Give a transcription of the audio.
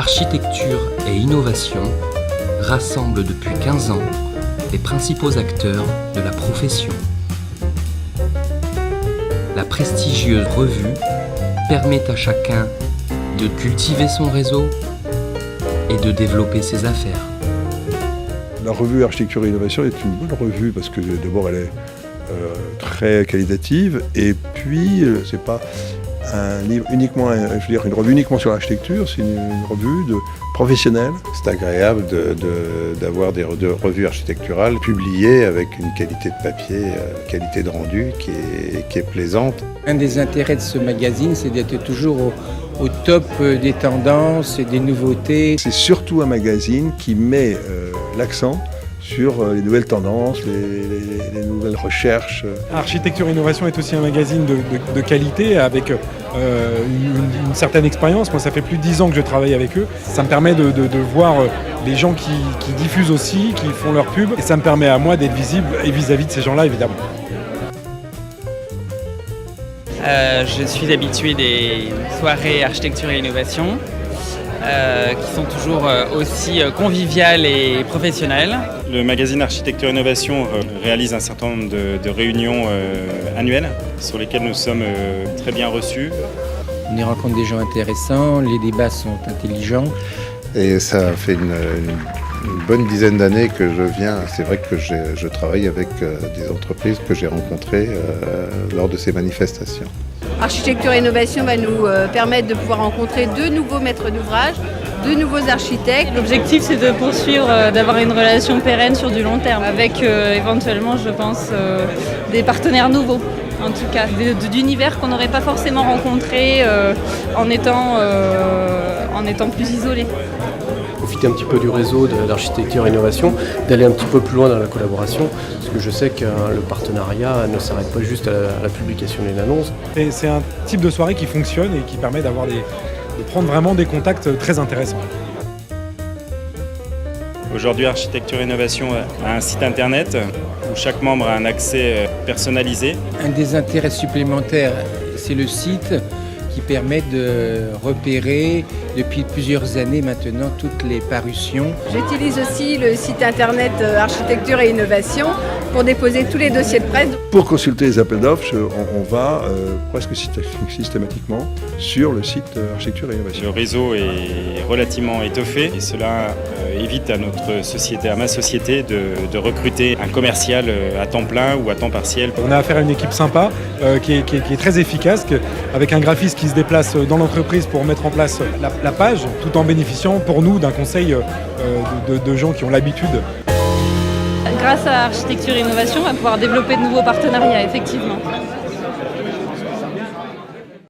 Architecture et innovation rassemblent depuis 15 ans les principaux acteurs de la profession. La prestigieuse revue permet à chacun de cultiver son réseau et de développer ses affaires. La revue Architecture et Innovation est une bonne revue parce que d'abord elle est très qualitative et puis c'est pas un livre uniquement, une revue uniquement sur l'architecture, c'est une revue professionnelle. C'est agréable d'avoir des revues architecturales publiées avec une qualité de papier, qualité de rendu qui est plaisante. Un des intérêts de ce magazine, c'est d'être toujours au top des tendances et des nouveautés. C'est surtout un magazine qui met l'accent sur les nouvelles tendances, les nouvelles recherches. Architecture et Innovation est aussi un magazine de qualité avec une certaine expérience. Moi, ça fait plus de 10 ans que je travaille avec eux. Ça me permet de voir les gens qui diffusent aussi, qui font leur pub. Et ça me permet à moi d'être visible et vis-à-vis de ces gens-là, évidemment. Je suis habitué des soirées Architecture et Innovation. Qui sont toujours aussi conviviales et professionnelles. Le magazine Architecture et Innovation réalise un certain nombre de réunions annuelles sur lesquelles nous sommes très bien reçus. On y rencontre des gens intéressants, les débats sont intelligents. Et ça fait une bonne dizaine d'années que je viens. C'est vrai que je travaille avec des entreprises que j'ai rencontrées lors de ces manifestations. Architecture et Innovation va nous permettre de pouvoir rencontrer de nouveaux maîtres d'ouvrage, de nouveaux architectes. L'objectif, c'est de poursuivre, d'avoir une relation pérenne sur du long terme, avec éventuellement, je pense, des partenaires nouveaux, en tout cas, d'univers qu'on n'aurait pas forcément rencontrés en étant plus isolés. Profiter un petit peu du réseau de l'architecture et innovation, d'aller un petit peu plus loin dans la collaboration, parce que je sais que le partenariat ne s'arrête pas juste à la publication d'une annonce. C'est un type de soirée qui fonctionne et qui permet de prendre vraiment des contacts très intéressants. Aujourd'hui, Architecture et Innovation a un site internet où chaque membre a un accès personnalisé. Un des intérêts supplémentaires, c'est le site qui permet de repérer depuis plusieurs années maintenant toutes les parutions. J'utilise aussi le site internet Architecture et Innovation pour déposer tous les dossiers de presse. Pour consulter les appels d'offres, on va presque systématiquement sur le site Architecture et Innovation. Le réseau est relativement étoffé et cela évite à ma société de recruter un commercial à temps plein ou à temps partiel. On a affaire à une équipe sympa qui est très efficace, avec un graphiste qui se déplace dans l'entreprise pour mettre en place la page, tout en bénéficiant pour nous d'un conseil de gens qui ont l'habitude. Grâce à Architecture et Innovation, on va pouvoir développer de nouveaux partenariats, effectivement.